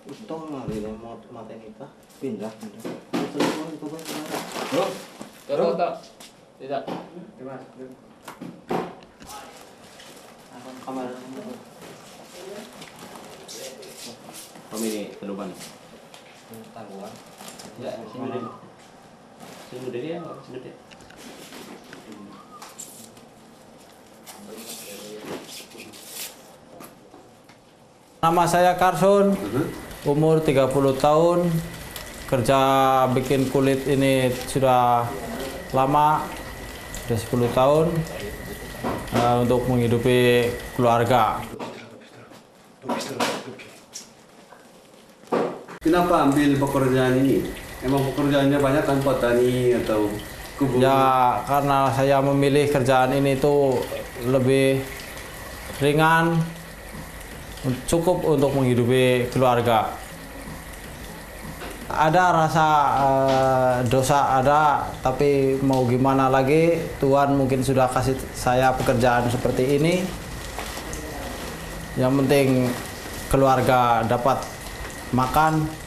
Utang lah ini mau mata kita pindah. Bro, tak. Tidak. Kamera. Kami ini terlupa nih. Tanggungan. Ya, sini deh. Sini deh ya, sini deh. Nama saya Karson, umur 30 tahun, kerja bikin kulit ini sudah lama, sudah 10 tahun, untuk menghidupi keluarga. Kenapa ambil pekerjaan ini? Emang pekerjaannya banyak kan petani atau kebun? Ya, karena saya memilih kerjaan ini tuh lebih ringan, cukup untuk menghidupi keluarga. Ada rasa dosa ada, tapi mau gimana lagi, Tuhan mungkin sudah kasih saya pekerjaan seperti ini. Yang penting keluarga dapat makan.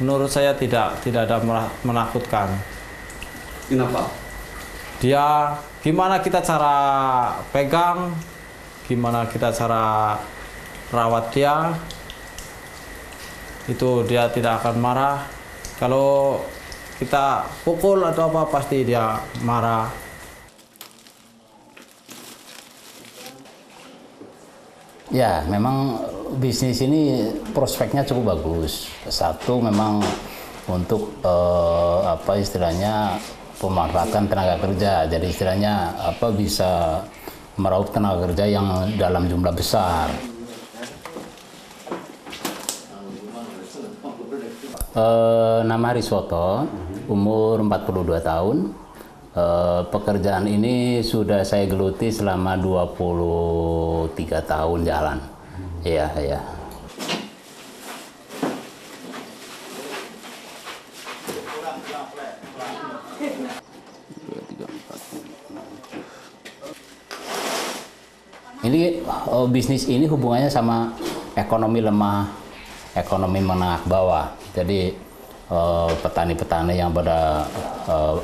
Menurut saya tidak ada menakutkan. Kenapa? Dia gimana kita cara pegang, gimana kita cara rawat dia, itu dia tidak akan marah. Kalau kita pukul atau apa pasti dia marah. Ya, memang bisnis ini prospeknya cukup bagus. Satu memang untuk apa istilahnya pemanfaatan tenaga kerja. Jadi istilahnya apa bisa meraup tenaga kerja yang dalam jumlah besar. Nama Riswoto, umur 42 tahun. Pekerjaan ini sudah saya geluti selama 23 tahun jalan. Iya, iya. Ini bisnis ini hubungannya sama ekonomi lemah, ekonomi menengah bawah. Jadi petani-petani yang pada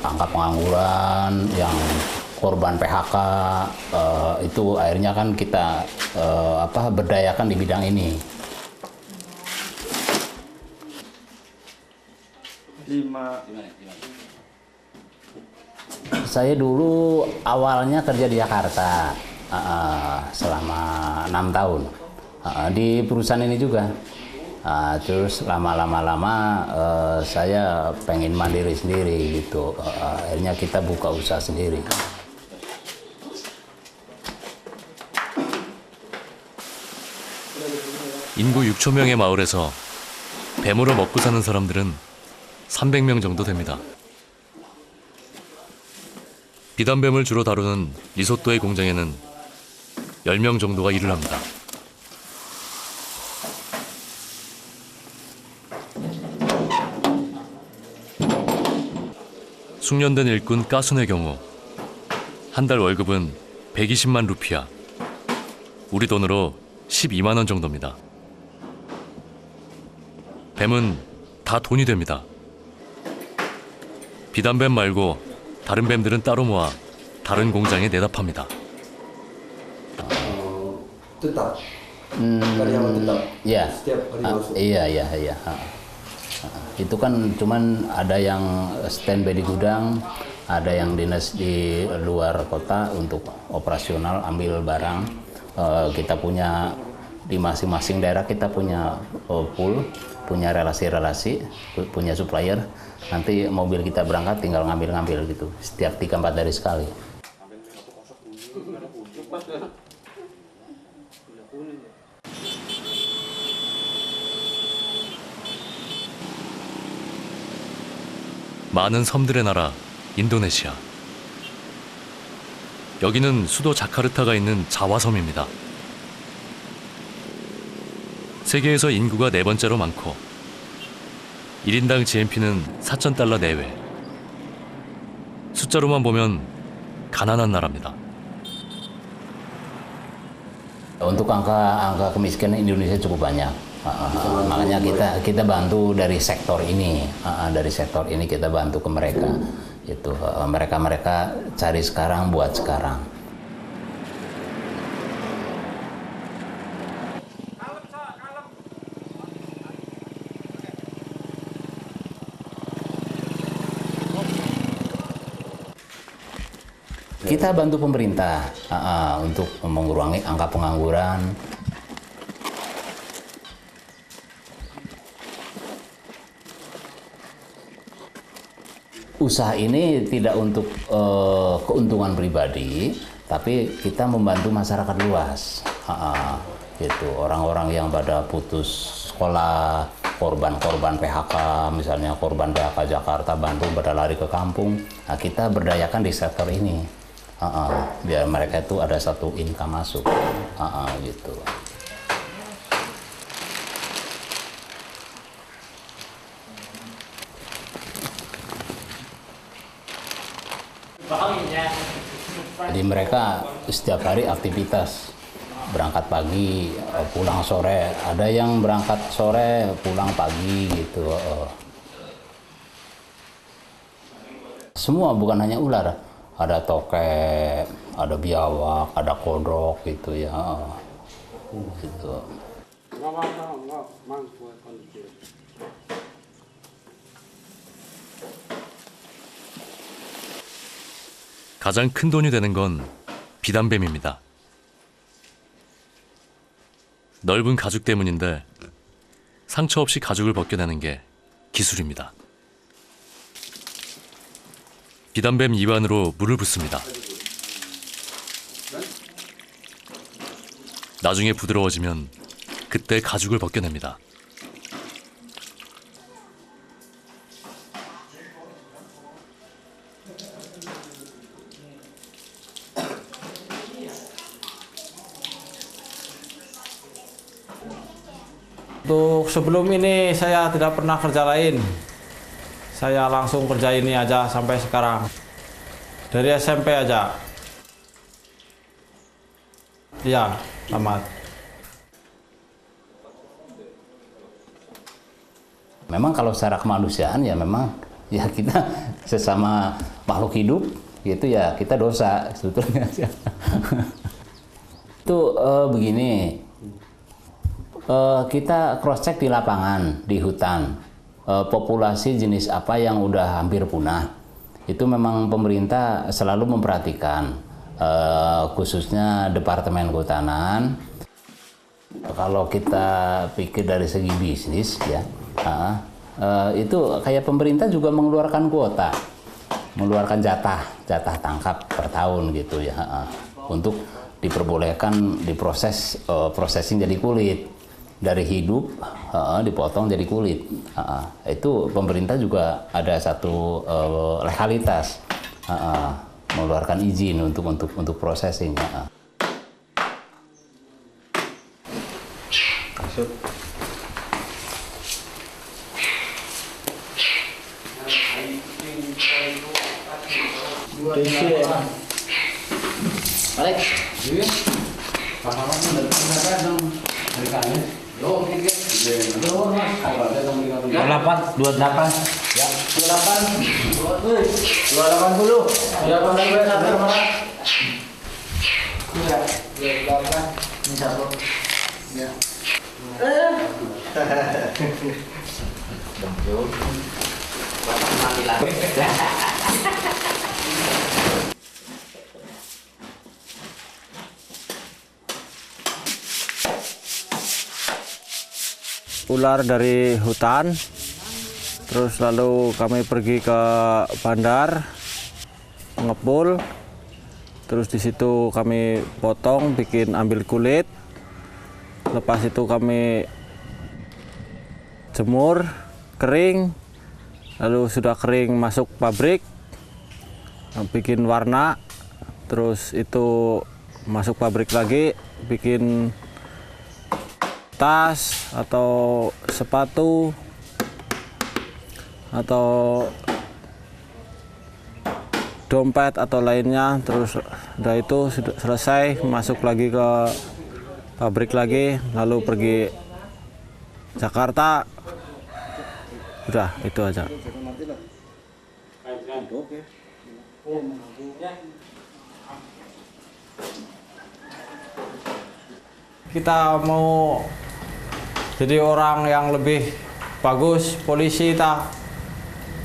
angka pengangguran, yang korban PHK, itu akhirnya kan kita berdayakan di bidang ini. Saya dulu awalnya kerja di Jakarta selama 6 tahun di perusahaan ini juga. Terus lama-lama saya pengen mandiri sendiri gitu. Akhirnya kita buka usaha sendiri. 인구 6천 명의 마을에서 뱀으로 먹고 사는 사람들은 300명 정도 됩니다. 비단뱀을 주로 다루는 리소또의 공장에는 10명 정도가 일을 합니다. 숙련된 일꾼 까순의 경우 한 달 월급은 120만 루피아, 우리 돈으로 12만 원 정도입니다. 뱀은 다 돈이 됩니다. 비단뱀 말고 다른 뱀들은 따로 모아 다른 공장에 내다 팝니다. Tetap. Karyawan tetap. Ya. Setiap hari masuk. Iya. Itu kan cuman ada yang standby di gudang, ada yang dinas di luar kota untuk operasional ambil barang. Kita punya di masing-masing daerah kita punya pool, punya relasi-relasi, punya supplier. Nanti mobil kita berangkat tinggal ngambil-ngambil gitu. Setiap 3-4 hari sekali. 많은 섬들의 나라 인도네시아. 여기는 수도 자카르타가 있는 자와섬입니다. 세계에서 인구가 4번째로 많고 1인당 GNP는 4,000달러 내외. 숫자로만 보면 가난한 나라입니다. Untuk angka kemiskinan Indonesia cukup banyak. Makanya kita bantu dari sektor ini. Dari sektor ini kita bantu ke mereka. Itu mereka cari sekarang buat sekarang. Kita bantu pemerintah untuk mengurangi angka pengangguran. Usaha ini tidak untuk keuntungan pribadi, tapi kita membantu masyarakat luas. Gitu. Orang-orang yang pada putus sekolah, korban-korban PHK, misalnya korban PHK Jakarta, Bandung pada lari ke kampung. Nah, kita berdayakan di sektor ini. Biar mereka itu ada satu income masuk, gitu. Jadi mereka setiap hari aktivitas, berangkat pagi, pulang sore. Ada yang berangkat sore, pulang pagi, gitu. Semua, bukan hanya ular. Ada tokek, ada biawak, ada kodok gitu ya. Gitu. 가장 큰 돈이 되는 건 비단뱀입니다. 넓은 가죽 때문인데 상처 없이 가죽을 벗겨내는 게 기술입니다. 비단뱀 이완으로 물을 붓습니다. 나중에 부드러워지면 그때 가죽을 벗겨냅니다. Untuk sebelum ini saya tidak pernah kerja lain. Saya langsung kerja ini aja sampai sekarang. Dari SMP aja. Iya, tamat. Memang kalau secara kemanusiaan ya memang ya kita sesama makhluk hidup gitu ya, kita dosa sebetulnya. Itu begini. Kita cross check di lapangan, di hutan, populasi jenis apa yang udah hampir punah. Itu memang pemerintah selalu memperhatikan, khususnya Departemen Kehutanan. Kalau kita pikir dari segi bisnis ya, itu kayak pemerintah juga mengeluarkan kuota, mengeluarkan jatah tangkap per tahun gitu ya, untuk diperbolehkan diproses, processing jadi kulit. Dari hidup dipotong jadi kulit. Itu pemerintah juga ada satu legalitas, mengeluarkan izin untuk processing. Balik. Delapan, 28. Ya. 28. 280. 28. Ular dari hutan, terus lalu kami pergi ke bandar ngepul, terus di situ kami potong, bikin ambil kulit, lepas itu kami jemur kering, lalu sudah kering masuk pabrik, bikin warna, terus itu masuk pabrik lagi, bikin tas atau sepatu atau dompet atau lainnya. Terus udah itu sudah selesai, masuk lagi ke pabrik lagi, lalu pergi Jakarta. Udah, itu aja. Kita mau jadi orang yang lebih bagus, polisi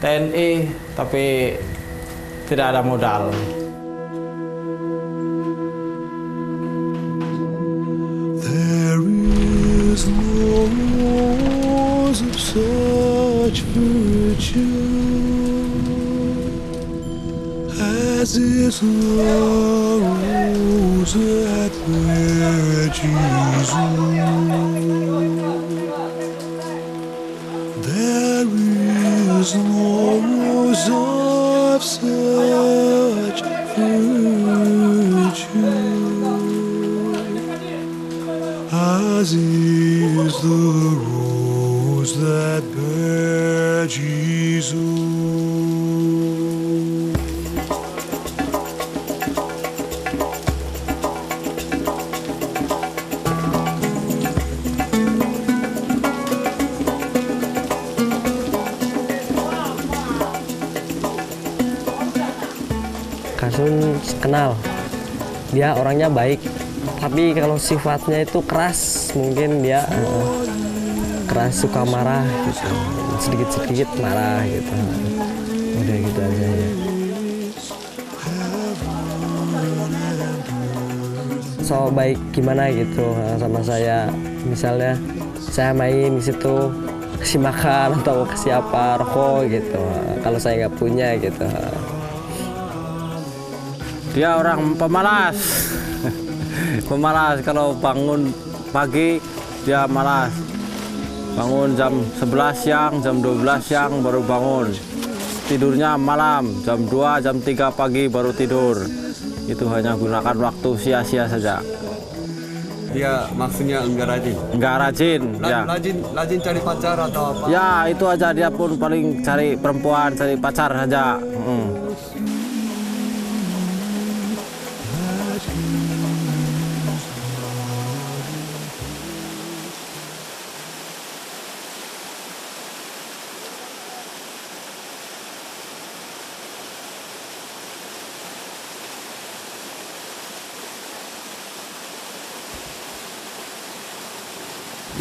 TNI, tapi tidak ada modal. There is no rose of such virtue as is the rose that bare Jesus. There is no rose of such virtue as is the rose that bare Jesus. Kasun kenal, dia orangnya baik, tapi kalau sifatnya itu keras, mungkin dia keras, suka marah gitu, sedikit-sedikit marah gitu. Udah gitu aja ya. So baik gimana gitu sama saya, misalnya saya main di situ kasih makan atau kasih apa, rokok gitu, kalau saya nggak punya gitu. Dia orang pemalas. Pemalas, kalau bangun pagi dia malas. Bangun jam 11 siang, jam 12 siang baru bangun. Tidurnya malam, jam 2, jam 3 pagi baru tidur. Itu hanya gunakan waktu sia-sia saja. Dia maksudnya enggak rajin. Enggak rajin, ya. Rajin cari pacar atau apa? Ya, itu aja, dia pun paling cari perempuan, cari pacar saja.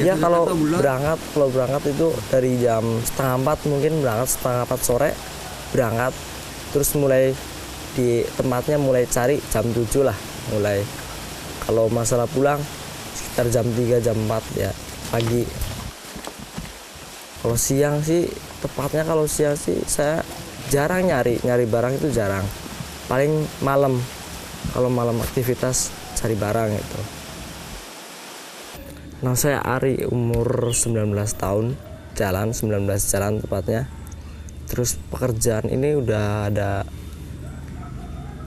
Ya kalau berangkat itu dari jam 3:30 mungkin berangkat, 3:30 sore berangkat, terus mulai di tempatnya mulai cari jam 7 lah mulai. Kalau masalah pulang sekitar jam 3 jam 4 ya pagi. Kalau siang sih tepatnya kalau siang sih saya jarang nyari barang, itu jarang. Paling malam, kalau malam aktivitas cari barang itu. Nah, saya Ari, umur 19 tahun, 19 jalan tepatnya. Terus pekerjaan ini udah ada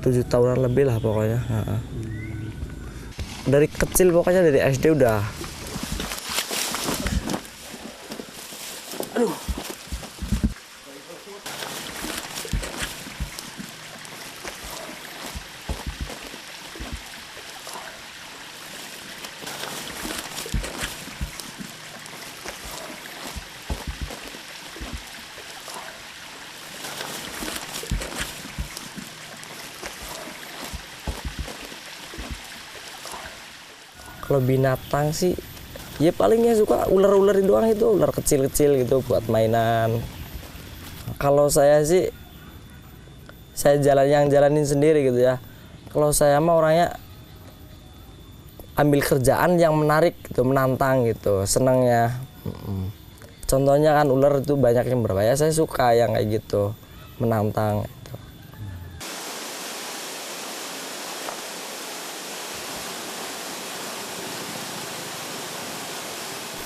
7 tahunan lebih lah pokoknya. Dari kecil pokoknya, dari SD udah. Kalau binatang sih, ya palingnya suka ular-ular doang, itu ular kecil-kecil gitu buat mainan. Kalau saya sih, saya jalanin sendiri gitu ya. Kalau saya mah orangnya ambil kerjaan yang menarik gitu, menantang gitu, senangnya. Contohnya kan ular itu banyak yang berbahaya, saya suka yang kayak gitu, menantang.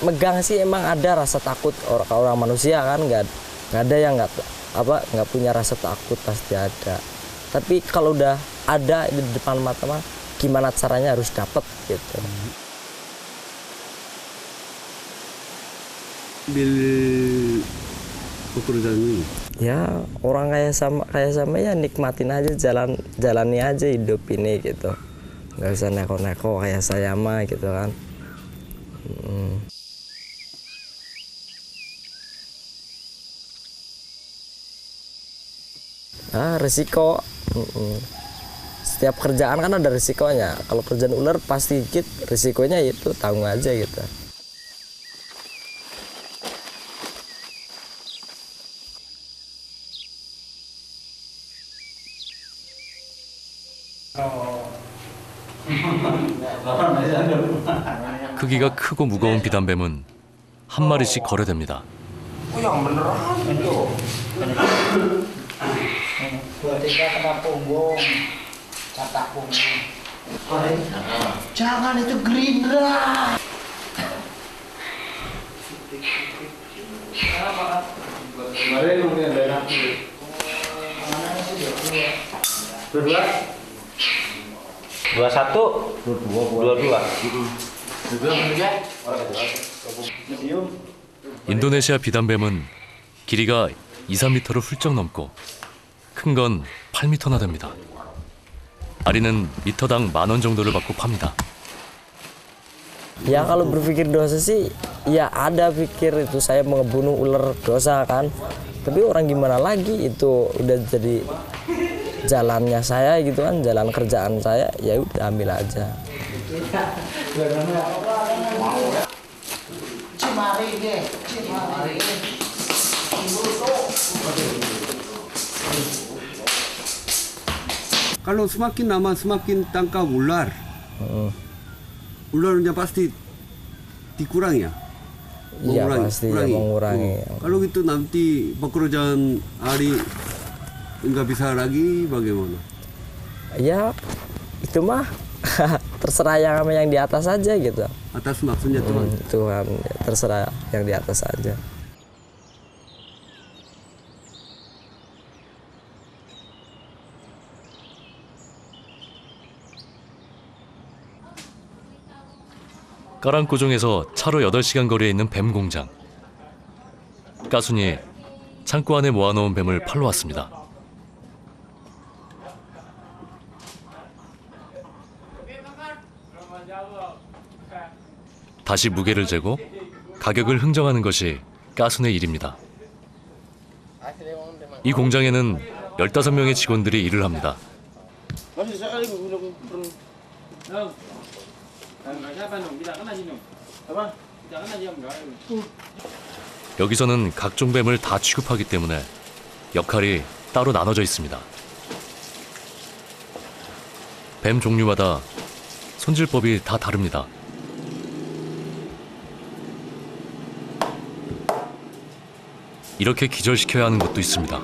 Megang sih emang ada rasa takut, orang manusia kan nggak ada yang nggak punya rasa takut, pasti ada. Tapi kalau udah ada di depan mata mah gimana caranya harus dapet gitu. Bil pekerjaan ini. Ya orang kayak sama ya nikmatin aja, jalani aja hidup ini gitu. Nggak usah neko-neko kayak saya mah gitu kan. Risiko. Setiap kerjaan kan ada risikonya. Kalau kerjaan ular pasti dikit, risikonya itu tanggung aja gitu. 크기가 크고 무거운 비단뱀은 한 마리씩 거래됩니다. Jangan, itu Gerindra. Dua-dua. 21. 22. 인도네시아 비단뱀은 길이가 2, 3m를 훌쩍 넘고 큰 건 8m나 됩니다. 아리는 미터당 10,000원 정도를 받고 팝니다. Ya kalau berpikir dosa sih, ya ada pikir itu saya membunuh ular dosa kan. Tapi orang gimana lagi, itu udah jadi jalannya saya gitu kan, jalan kerjaan saya, ya udah ambil aja. Kalau semakin lama semakin tangkap ular. Ularnya pasti dikurangi ya? Iya pasti ya, mengurangi. Kalau gitu nanti pekerjaan Ari nggak bisa lagi bagaimana? Ya itu mah terserah yang di atas aja gitu. Atas maksudnya Tuhan? Tuhan, ya, terserah yang di atas aja. 까랑꼬종에서 차로 8시간 거리에 있는 뱀 공장. 까순이 창고 안에 모아놓은 뱀을 팔러 왔습니다. 다시 무게를 재고 가격을 흥정하는 것이 까순의 일입니다. 이 공장에는 15명의 직원들이 일을 합니다. 여기서는 각종 뱀을 다 취급하기 때문에 역할이 따로 나눠져 있습니다. 뱀 종류마다 손질법이 다 다릅니다. 이렇게 기절시켜야 하는 것도 있습니다.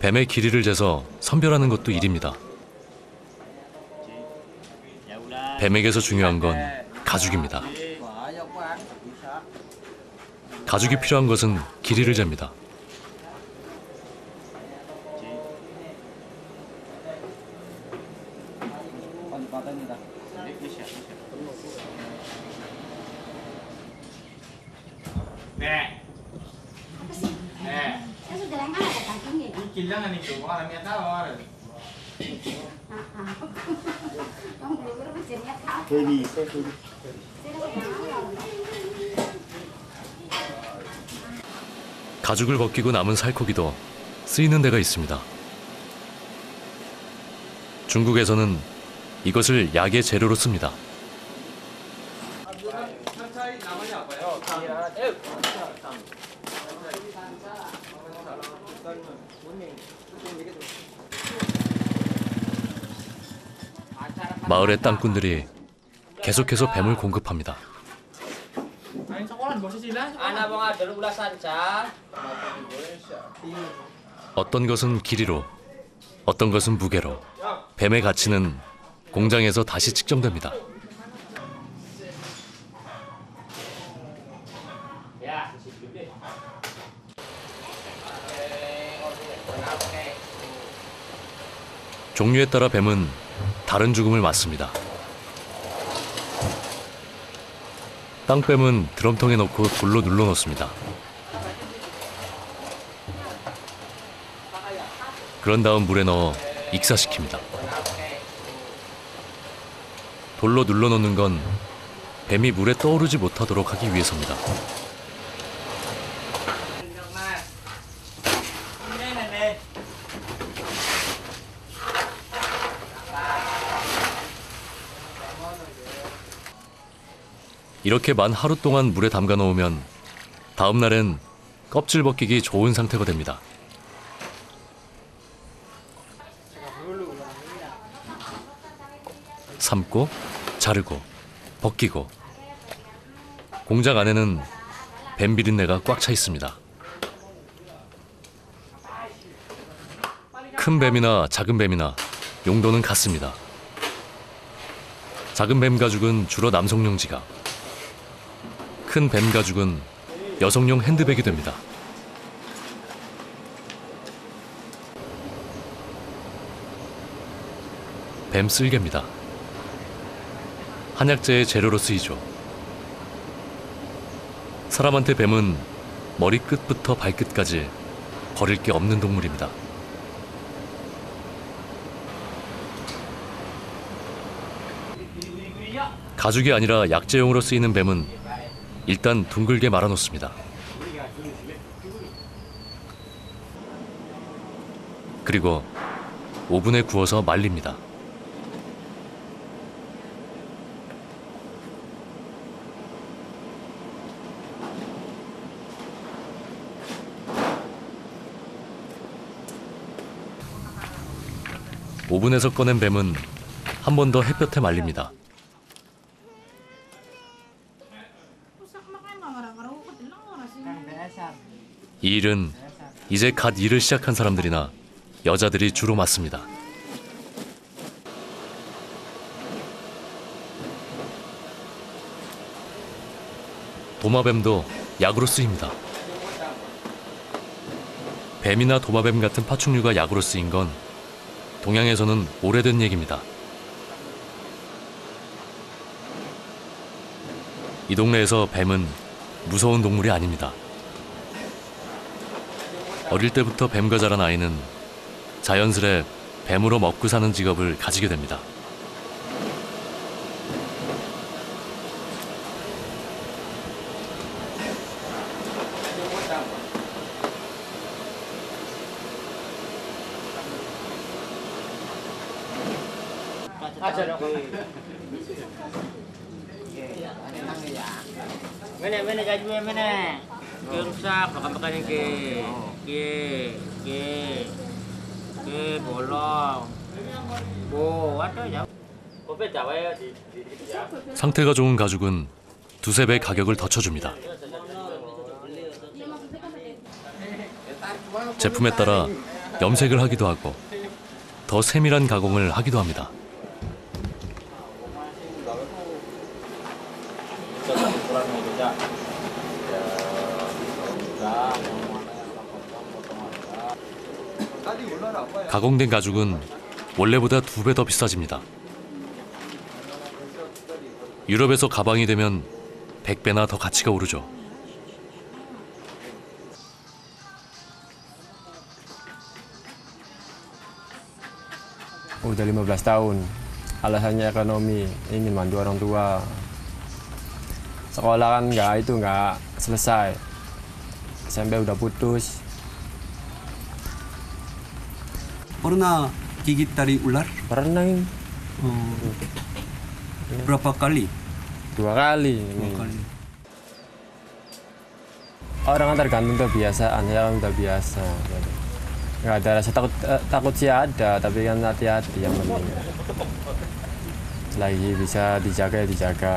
뱀의 길이를 재서 선별하는 것도 일입니다. 뱀에게서 중요한 건 가죽입니다. 가죽이 필요한 것은 길이를 잽니다. 가죽을 벗기고 남은 살코기도 쓰이는 데가 있습니다. 중국에서는 이것을 약의 재료로 씁니다. 마을의 땅꾼들이 계속해서 뱀을 공급합니다. 어떤 것은 길이로, 어떤 것은 무게로 뱀의 가치는 공장에서 다시 측정됩니다. 종류에 따라 뱀은 다른 죽음을 맞습니다. 땅뱀은 드럼통에 넣고 돌로 눌러 놓습니다. 그런 다음 물에 넣어 익사시킵니다. 돌로 눌러놓는 건 뱀이 물에 떠오르지 못하도록 하기 위해서입니다. 이렇게 만 하루 동안 물에 담가 놓으면 다음 날엔 껍질 벗기기 좋은 상태가 됩니다. 삶고, 자르고, 벗기고. 공장 안에는 뱀 비린내가 꽉 차 있습니다. 큰 뱀이나 작은 뱀이나 용도는 같습니다. 작은 뱀 가죽은 주로 남성용 지갑, 큰 뱀 가죽은 여성용 핸드백이 됩니다. 뱀 쓸개입니다. 한약재의 재료로 쓰이죠. 사람한테 뱀은 머리끝부터 발끝까지 버릴 게 없는 동물입니다. 가죽이 아니라 약재용으로 쓰이는 뱀은 일단 둥글게 말아놓습니다. 그리고 오븐에 구워서 말립니다. 오븐에서 꺼낸 뱀은 한 번 더 햇볕에 말립니다. 이 일은 이제 갓 일을 시작한 사람들이나 여자들이 주로 맡습니다. 도마뱀도 약으로 쓰입니다. 뱀이나 도마뱀 같은 파충류가 약으로 쓰인 건 동양에서는 오래된 얘기입니다. 이 동네에서 뱀은 무서운 동물이 아닙니다. 어릴 때부터 뱀과 자란 아이는 자연스레 뱀으로 먹고 사는 직업을 가지게 됩니다. 상태가 좋은 가죽은 두세 배 가격을 더 쳐줍니다. 제품에 따라 염색을 하기도 하고 더 세밀한 가공을 하기도 합니다. 가공된 가죽은 원래보다 2배 더 비싸집니다. 유럽에서 가방이 되면 100배나 더 가치가 오르죠. Udah 15 tahun. Alasannya ekonomi, ingin bantu orang tua. Sekolah kan nggak selesai. SMP udah putus. Pernah gigit tari ular? Pernah ini. Berapa kali? 2 kali. Orang kan tergantung kebiasaan, ya udah biasa. Nggak ada rasa takut sih ada, tapi kan hati-hati yang penting. Selagi bisa dijaga ya dijaga.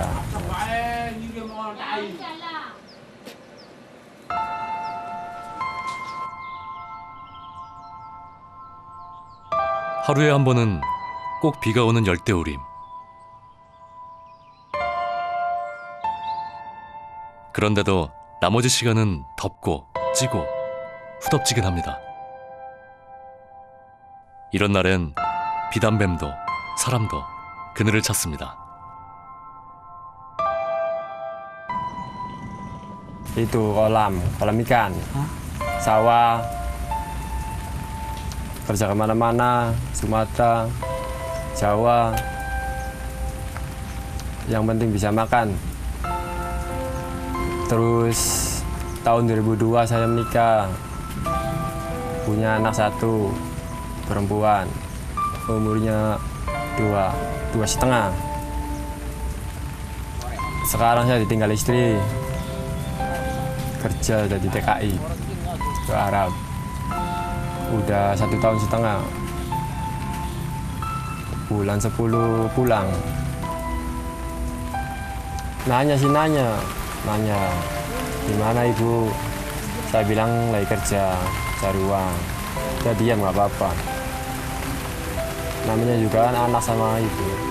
하루에 한 번은 꼭 비가 오는 열대우림. 그런데도 나머지 시간은 덥고 찌고 후덥지근합니다. 이런 날엔 비단뱀도 사람도 그늘을 찾습니다. Itu kolam ikan, sawah. kerja kemana-mana, Sumatera, Jawa. Yang penting bisa makan. Terus tahun 2002 saya menikah, punya anak 1, perempuan, umurnya 2,5. Sekarang saya ditinggal istri, kerja jadi TKI ke Arab. Udah 1,5 tahun. Bulan 10 pulang. Nanya, gimana ibu? Saya bilang lagi kerja, cari uang. Dia diam, nggak apa-apa. Namanya juga kan anak sama ibu.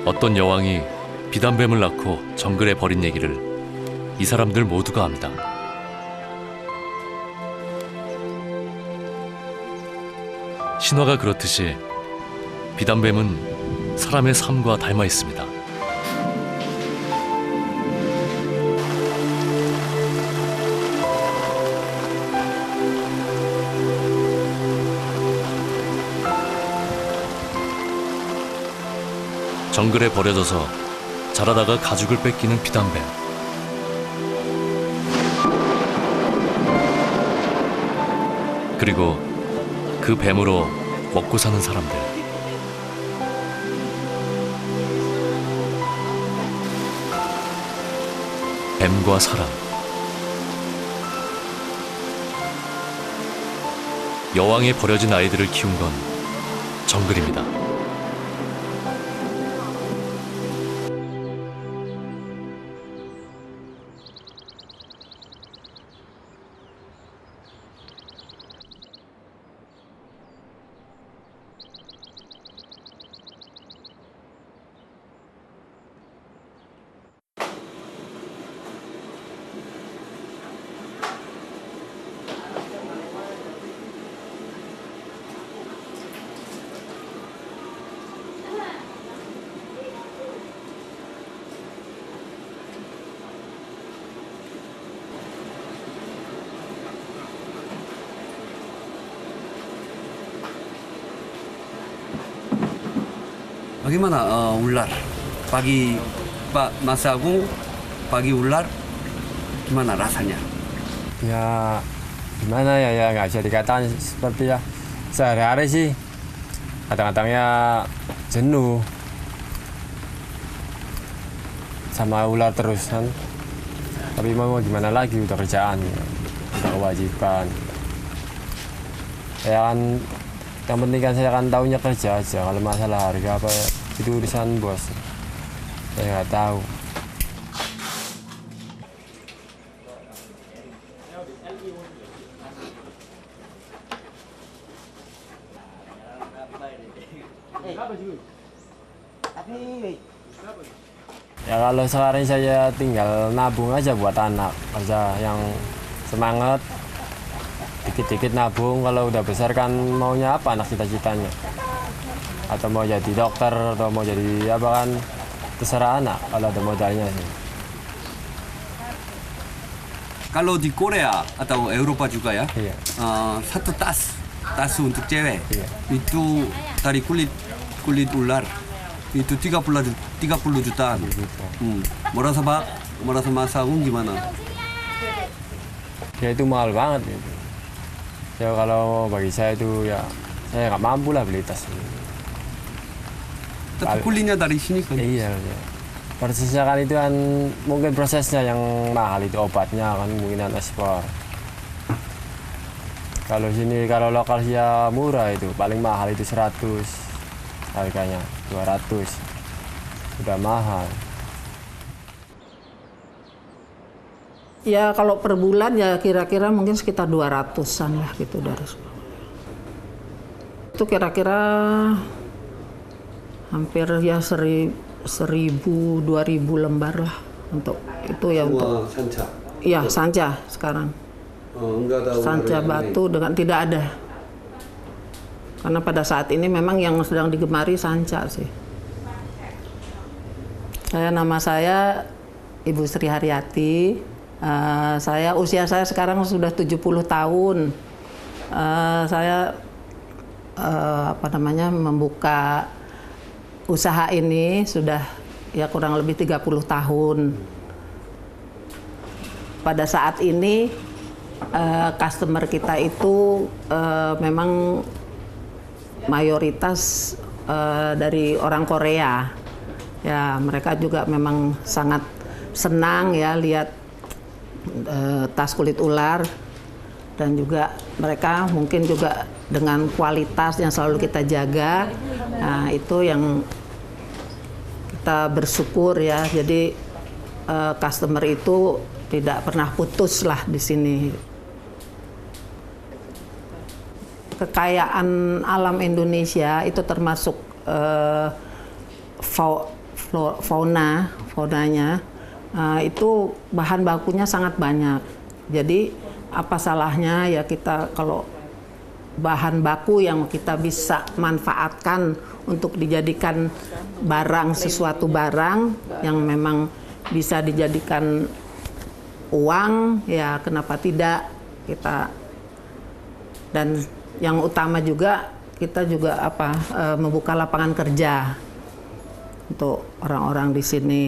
어떤 여왕이 비단뱀을 낳고 정글에 버린 얘기를 이 사람들 모두가 압니다. 신화가 그렇듯이 비단뱀은 사람의 삶과 닮아 있습니다. 정글에 버려져서 자라다가 가죽을 뺏기는 비단뱀. 그리고 그 뱀으로 먹고 사는 사람들. 뱀과 사람. 여왕에 버려진 아이들을 키운 건 정글입니다. Bagaimana ular? Pagi Pak Mas Agung, pagi ular gimana rasanya? Ya gimana ya nggak bisa dikatakan seperti ya sehari-hari sih. Kadang-kadang ya jenuh sama ular terus kan. Tapi mau gimana lagi, udah kerjaan, udah kewajiban. Ya kan, yang penting kan saya kan tahunya kerja aja. Kalau masalah harga apa itu urusan bos. Saya nggak tahu. Ya kalau sekarang saya tinggal nabung aja buat anak kerja yang semangat. Dikit-dikit nabung, kalau udah besar kan maunya apa anak cita-citanya, atau mau jadi dokter atau mau jadi apa kan terserah anak kalau ada modalnya sih. Kalau di Korea atau Eropa juga ya, Iya. satu tas untuk cewek Iya. itu dari kulit ular itu 30 jutaan. Merasa Mas Agung gimana? Ya itu mahal banget itu. Ya kalau bagi saya itu ya saya nggak mampu lah beli tas. Tapi kulitnya dari sini kan? Iya. Prosesnya kan itu kan mungkin prosesnya yang mahal, itu obatnya kan mungkin ekspor. Kalau sini kalau lokal ya murah, itu paling mahal itu 100 harganya, 200 udah mahal. Ya kalau per bulan ya kira-kira mungkin sekitar 200-an lah gitu dari itu kira-kira hampir ya 1.000-2.000 lembar lah untuk itu ya untuk sanca. Iya sanca sekarang. Enggak ada sanca batu dengan tidak ada. Karena pada saat ini memang yang sedang digemari sanca sih. Nama saya Ibu Sri Haryati. Usia saya sekarang sudah 70 tahun. Saya membuka usaha ini sudah ya kurang lebih 30 tahun. Pada saat ini customer kita itu memang mayoritas dari orang Korea. Ya, mereka juga memang sangat senang ya lihat tas kulit ular, dan juga mereka mungkin juga dengan kualitas yang selalu kita jaga. Nah, itu yang kita bersyukur ya. Jadi customer itu tidak pernah putus lah di sini. Kekayaan alam Indonesia itu termasuk faunanya itu bahan bakunya sangat banyak. Jadi apa salahnya ya kita kalau bahan baku yang kita bisa manfaatkan untuk dijadikan barang, sesuatu barang yang memang bisa dijadikan uang, ya kenapa tidak kita. Dan yang utama juga kita juga membuka lapangan kerja untuk orang-orang di sini.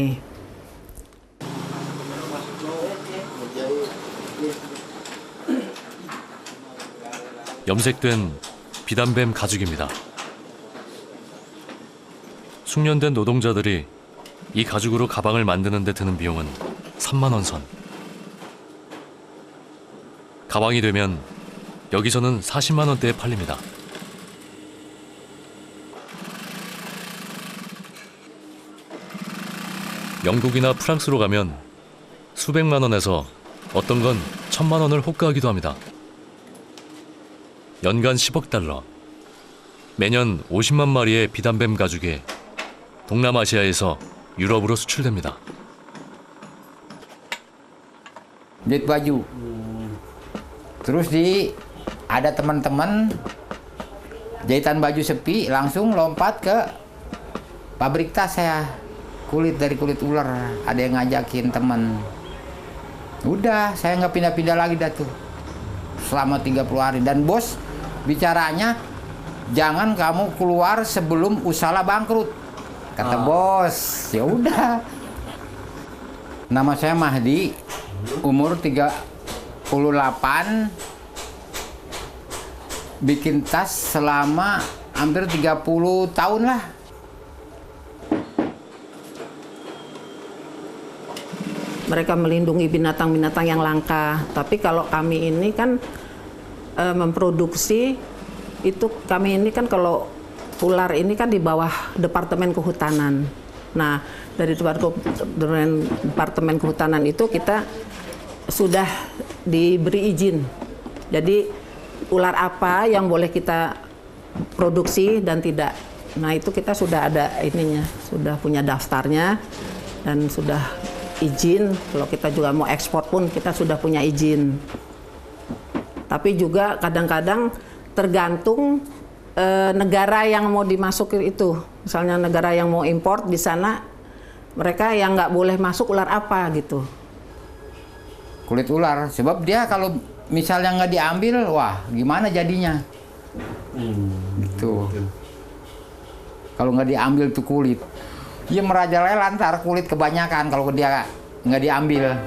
염색된 비단뱀 가죽입니다. 숙련된 노동자들이 이 가죽으로 가방을 만드는 데 드는 비용은 3만 원 선. 가방이 되면 여기서는 40만 원대에 팔립니다. 영국이나 프랑스로 가면 수백만 원에서 어떤 건 1,000만 원을 호가하기도 합니다. 연간 10억 달러, 매년 50만 마리의 비단뱀 가죽이 동남아시아에서 유럽으로 수출됩니다. Jahit baju. Terus ada teman-teman jahitan baju sepi, langsung lompat ke pabrik tas saya. Dari kulit ular, ada yang ngajakin teman. Udah, saya nggak pindah-pindah lagi dah tuh. Selama 30 hari. Dan bos bicaranya, jangan kamu keluar sebelum usaha bangkrut. Kata bos, ya udah. Nama saya Mahdi, umur 38, bikin tas selama hampir 30 tahun lah. Mereka melindungi binatang-binatang yang langka. Tapi kalau kami ini kan memproduksi, itu kami ini kan kalau ular ini kan di bawah Departemen Kehutanan. Nah, dari Departemen Kehutanan itu kita sudah diberi izin. Jadi ular apa yang boleh kita produksi dan tidak. Nah, itu kita sudah ada ininya, sudah punya daftarnya dan sudah izin. Kalau kita juga mau ekspor pun kita sudah punya izin. Tapi juga kadang-kadang tergantung negara yang mau dimasukin itu. Misalnya negara yang mau import, di sana mereka yang nggak boleh masuk ular apa gitu. Kulit ular, sebab dia kalau misalnya nggak diambil, wah gimana jadinya? Gitu. Kalau nggak diambil tuh kulit, dia merajalela antar kulit kebanyakan kalau dia nggak diambil.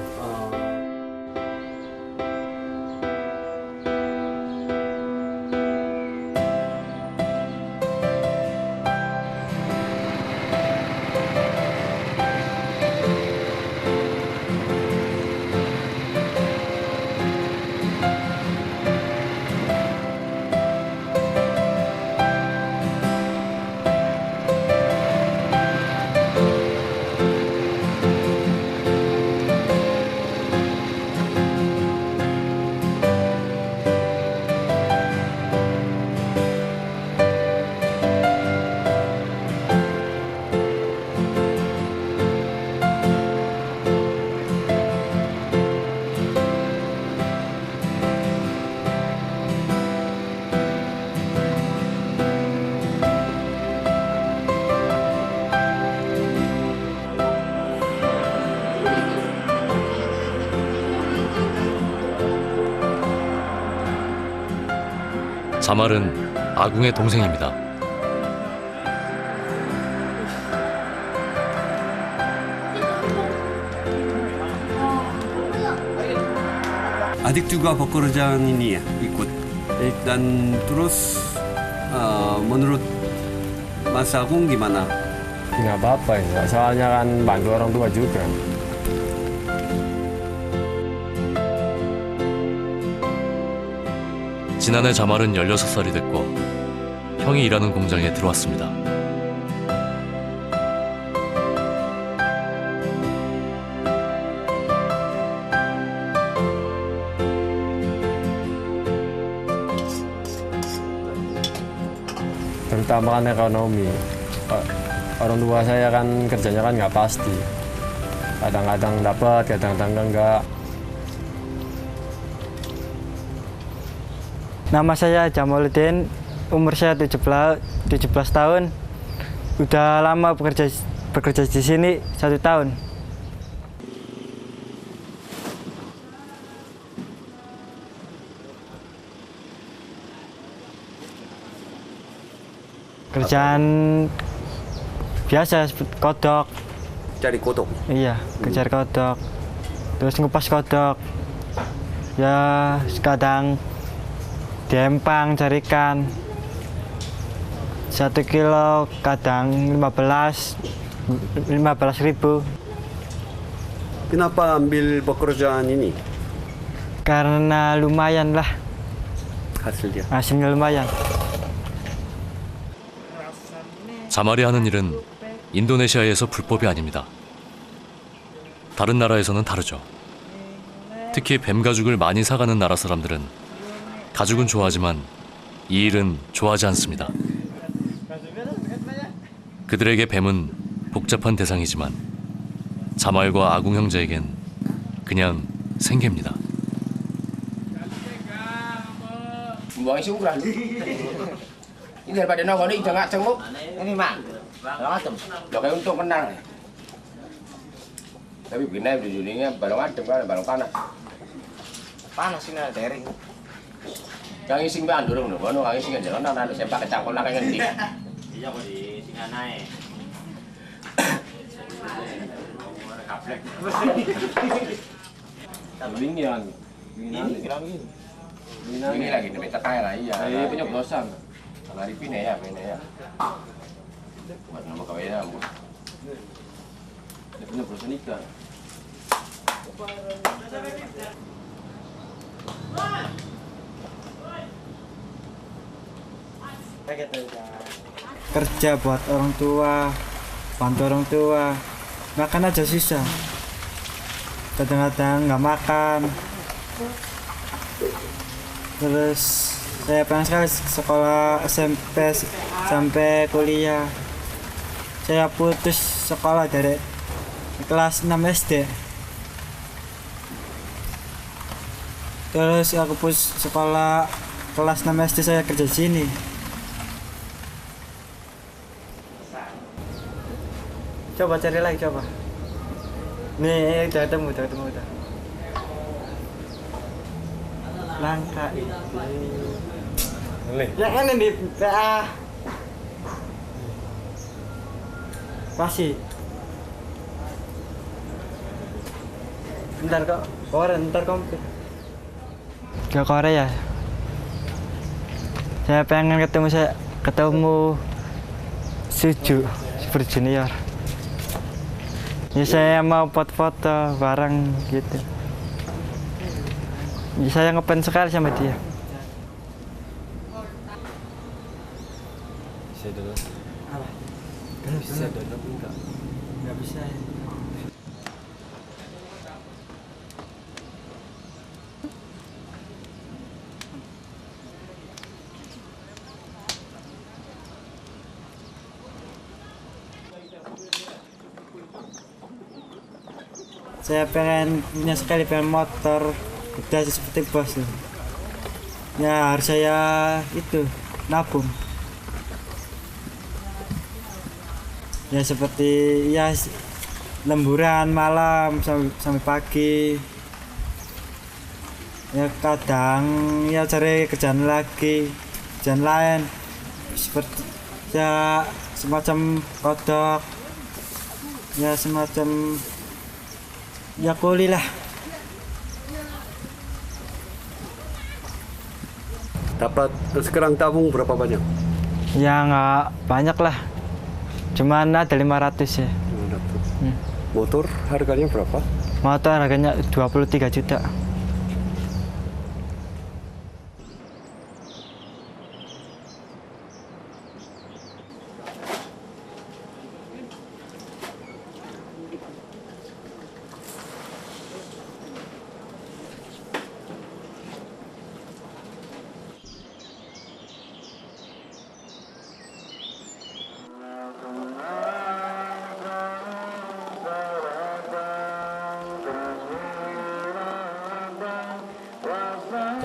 자말은 아궁의 동생입니다. Adik juga pekerjaan ini ya ikut. Dan terus menurut Mas Agung gimana? Nggak apa-apa ya, soalnya kan bantu orang tua juga. 지난해 자말은 16살이 됐고 형이 일하는 공장에 들어왔습니다. Terutama kan ekonomi. Orang tua saya kan kerjanya kan nggak pasti. Kadang-kadang dapat, kadang-kadang enggak. Nama saya Jamaluddin, umur saya 17 tahun. Udah lama bekerja di sini 1 tahun. Kerjaan biasa seperti kodok. Cari kodok? Iya, kejar kodok. Terus ngupas kodok. Ya, kadang diempang cari ikan. 1 kilo kadang 15.000. Kenapa ambil pekerjaan ini? Karena lumayan lah. Hasilnya lumayan. 자말이 하는 일은 인도네시아에서 불법이 아닙니다. 다른 나라에서는 다르죠. 특히 뱀 가죽을 많이 사가는 나라 사람들은 가죽은 좋아하지만 이 일은 좋아하지 않습니다. 그들에게 뱀은 복잡한 대상이지만 자말과 아궁 형제에겐 그냥 생계입니다. Ini daripada nongol ini jangan cenguk. Ini mak. Balong adem. Lo kayak untuk menang. Tapi begini di dunia balong adem kan balong panas. Panas ini dari. Yang ising ban durung lho, kono yang ising jalan nang sempak kecangkol nang ngendi. Iya kok di sing anae. Kaplek. Ini yang ini lagi di tekai lah iya. Ini penyoblosan. Lari pine ya. Buat nama kawaya bu. Dia punya perusahaan ikan. Kerja buat orang tua, bantu orang tua, makan aja susah. Kadang-kadang nggak makan. Terus saya pengen sekali sekolah SMP sampai kuliah. Saya putus sekolah dari kelas 6 SD. Terus aku putus sekolah kelas 6 SD, saya kerja di sini. Coba cari lagi, coba. Nih, udah ketemu udah. Langka itu. Yang ini di PA. Pasti. Ntar kok, ntar komplit. Ke Korea. Saya pengen ketemu Suju, Super Junior. Ya saya mau foto-foto bareng gitu. Ya, saya ngefans sekali sama dia. Bisa dulu. Apa? Bisa dulu enggak? Enggak bisa. Saya punya sekali motor, udah seperti bos. Ya harus saya itu nabung. Ya seperti ya lemburan malam sampai pagi. Ya kadang ya cari kerjaan lagi jenis lain seperti ya semacam kodok, ya semacam ya kuli lah. Dapat sekarang tabung berapa banyak? Ya nggak banyak lah, cuman ada 500 ya. 500. Motor harganya berapa? Motor harganya 23 juta.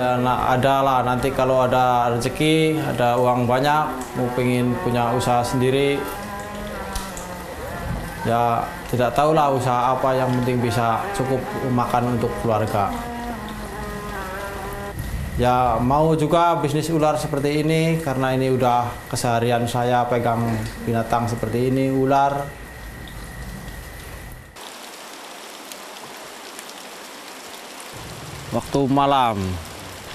Ya ada lah, nanti kalau ada rezeki, ada uang banyak, mau pengen punya usaha sendiri, ya tidak tahu lah usaha apa, yang penting bisa cukup makan untuk keluarga. Ya mau juga bisnis ular seperti ini, karena ini udah keseharian saya pegang binatang seperti ini, ular. Waktu malam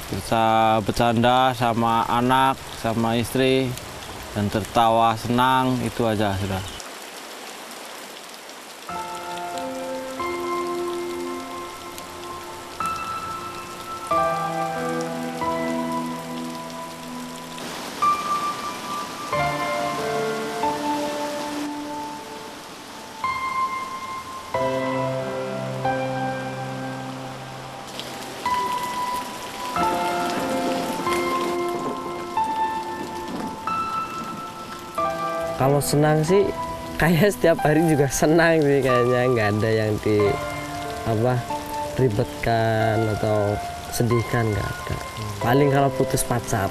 bisa bercanda sama anak, sama istri, dan tertawa senang, itu aja sudah. Kalau senang sih kayak setiap hari juga senang sih, kayaknya nggak ada yang ribetkan atau sedihkan, nggak ada. Paling kalau putus pacar.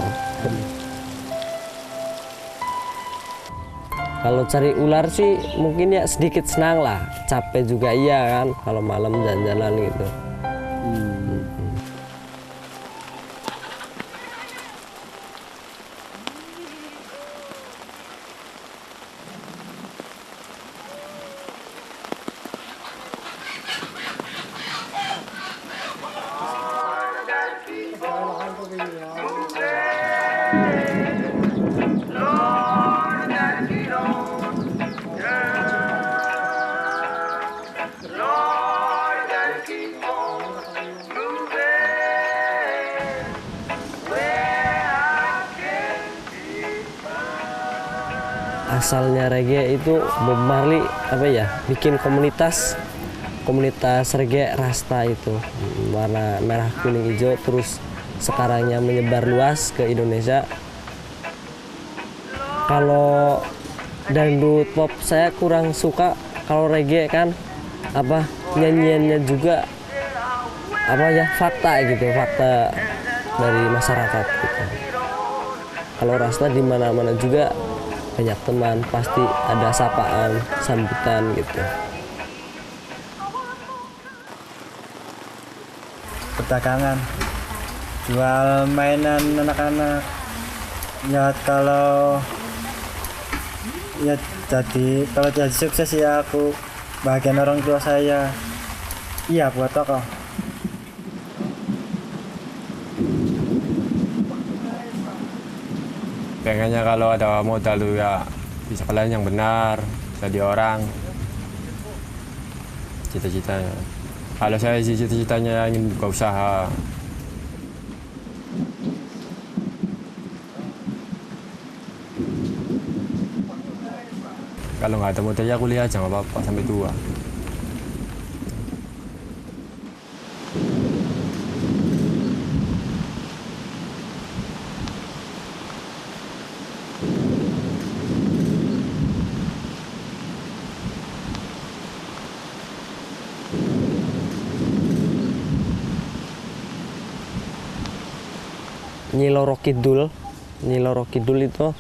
Kalau cari ular sih mungkin ya sedikit senang lah, capek juga iya kan kalau malam jalan-jalan gitu. Asalnya reggae itu Bob Marley bikin komunitas reggae Rasta itu warna merah kuning hijau, terus sekarangnya menyebar luas ke Indonesia. Kalau dangdut pop saya kurang suka, kalau reggae kan nyanyiannya juga fakta dari masyarakat gitu. Kalau Rasta di mana-mana juga banyak teman, pasti ada sapaan, sambutan gitu. Perdagangan, jual mainan anak-anak. Ya kalau jadi sukses ya aku bahagian orang tua saya. Iya, buat toko. Pengennya kalau ada modal tuh ya bisa kalian yang benar, jadi orang. Cita-citanya. Kalau saya sih cita-citanya ingin buka usaha. Kalau nggak ada modal ya kuliah aja nggak apa-apa sampai tua. Nyi Loro Kidul itu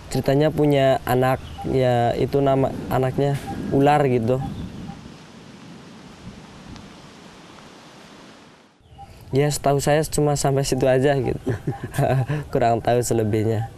ceritanya punya anak, ya itu nama anaknya ular gitu. Ya setahu saya cuma sampai situ aja gitu. Kurang tahu selebihnya.